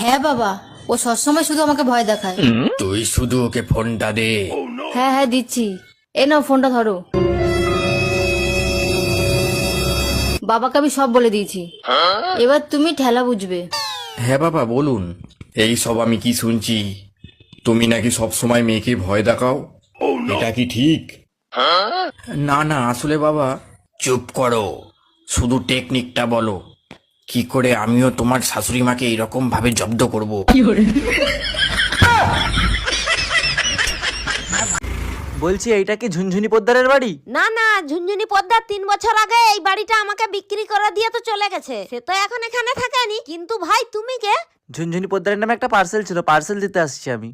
হ্যাঁ বাবা, ও সবসময় শুধু আমাকে ভয় দেখায়। তুই শুধু ওকে ফোনটা দে। হ্যাঁ হ্যাঁ দিচ্ছি, এ নাও ফোনটা ধরো। বাবাকে আমি সব বলে দিয়েছি, এবার তুমি ঠেলা বুঝবে। হ্যাঁ বাবা বলুন। এই সব আমি কি শুনছি? তুমি নাকি সব সময় মেয়েকে ভয় দেখাও, এটা কি ঠিক? না না, আসলে বাবা। চুপ করো, শুধু টেকনিকটা বলো, কি করে আমিও তোমার শাশুড়ি মাকে এইরকম ভাবে জব্দ করব। বলছি এইটা কি ঝুনঝুনি পোদ্দারের বাড়ি? না না, ঝুনঝুনি পদ্মার 3 বছর আগে এই বাড়িটা আমাকে বিক্রি করে দিয়ে তো চলে গেছে। সে তো এখন এখানে থাকেনি। কিন্তু ভাই তুমি কে? ঝুনঝুনি পোদ্দারের নামে একটা পার্সেল ছিল, পার্সেল দিতে আসছি আমি।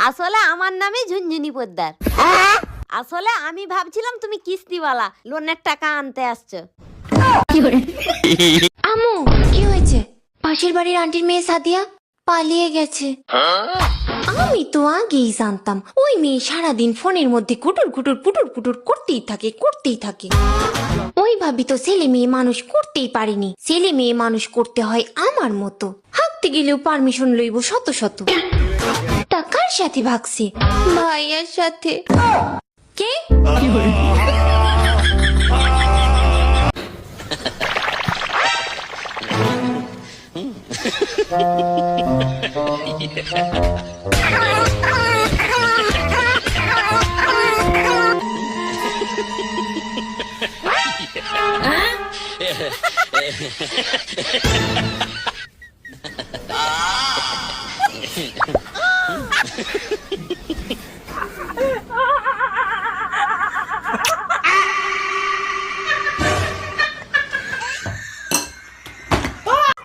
আসলে আমার নামই ঝুনঝুনি পদ্মার। আসলে আমি ভাবছিলাম তুমি কিস্তিওয়ালা, লোনের টাকা আনতে আসছো। আম্মু কি হয়েছে? পাশের বাড়ির আন্টির মেয়ে সাদিয়া পালিয়ে গেছে। আমি তো আগেই জানতাম ওই মেয়ে সারাদিন ফোনের মধ্যে কুটুর কুটুর পুটুর পুটুর করতেই থাকে। ওই ভাবি তো ছেলে মেয়ে মানুষ করতেই পারেনি। ছেলে মেয়ে মানুষ করতে হয় আমার মতো, হাঁকতে গেলেও পারমিশন লইব শত শত। তা কার সাথে ভাগছে? ভাইয়ার সাথে। কে?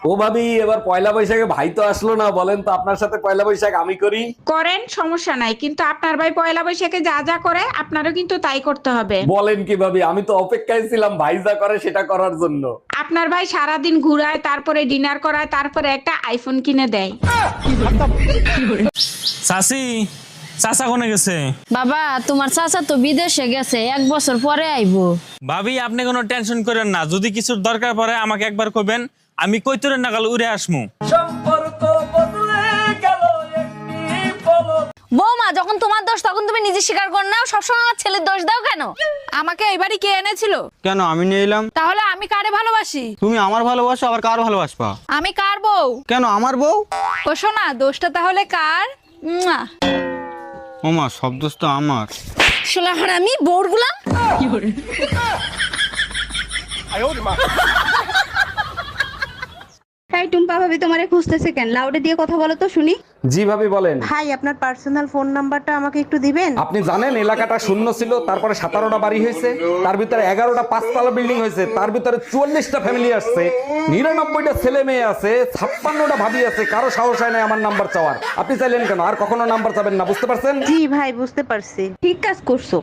ও ভাবি, এবার পয়লা বৈশাখে ভাই তো আসলো না, বলেন তো আপনার সাথে পয়লা বৈশাখ আমি করি? করেন, সমস্যা নাই, কিন্তু আপনার ভাই পয়লা বৈশাখে যা যা করে আপনারও কিন্তু তাই করতে হবে। বলেন কি ভাবি, আমি তো অপেক্ষায় ছিলাম ভাই যা করে সেটা করার জন্য। আপনার ভাই সারাদিন ঘুরায়, তারপরে ডিনার করায়, তারপরে একটা আইফোন কিনে দেয়। চাচি, চাচা কোনে গেছে? বাবা, তোমার চাচা তো বিদেশে গেছে, 1 বছর পরে আইবো। ভাবি আপনি কোনো টেনশন করেন না, যদি কিছুর দরকার পড়ে আমাকে একবার কইবেন, আমি কৈতরের নাগাল উড়ে আসমু। বৌমা, যখন তোমার দোষ তখন তুমি নিজে স্বীকার কর নাও, সবসময় আমার ছেলের দোষ দাও কেন? আমাকে এই বাড়ি কে এনেছিল? কেন আমি নিয়ে এলাম? তাহলে আমি কারে ভালোবাসি? তুমি আমার ভালোবাসো, আবার কার ভালোবাসবা? আমি কার বউ? কেন আমার বউ? ও শোনা, দোষটা তাহলে কার? মুয়া। ওমা, সব দোষ তো আমার। শালা হারামি বোর গুলাম। এই টুম্পা ভাবি তোমারে খুঁজতেছে কেন? লাউডে দিয়ে কথা বলো তো শুনি। জি ভাবি বলেন। ভাই, আপনার পার্সোনাল ফোন নাম্বারটা আমাকে একটু দিবেন? আপনি জানেন এলাকাটা শূন্য ছিল, তারপরে 17টা বাড়ি হয়েছে, তার ভিতরে 11টা 5তলা বিল্ডিং হয়েছে, তার ভিতরে 44টা ফ্যামিলি আসছে, 99টা ছেলে মেয়ে আছে, 56টা ভাবি আছে, কারো সাহস হয় না আমার নাম্বার চাওয়ার। আপনি চাইলেন কেন? আর কখনো নাম্বার চাবেন না, বুঝতে পারছেন? জি ভাই, বুঝতে পারছি। ঠিক কাজ করছো।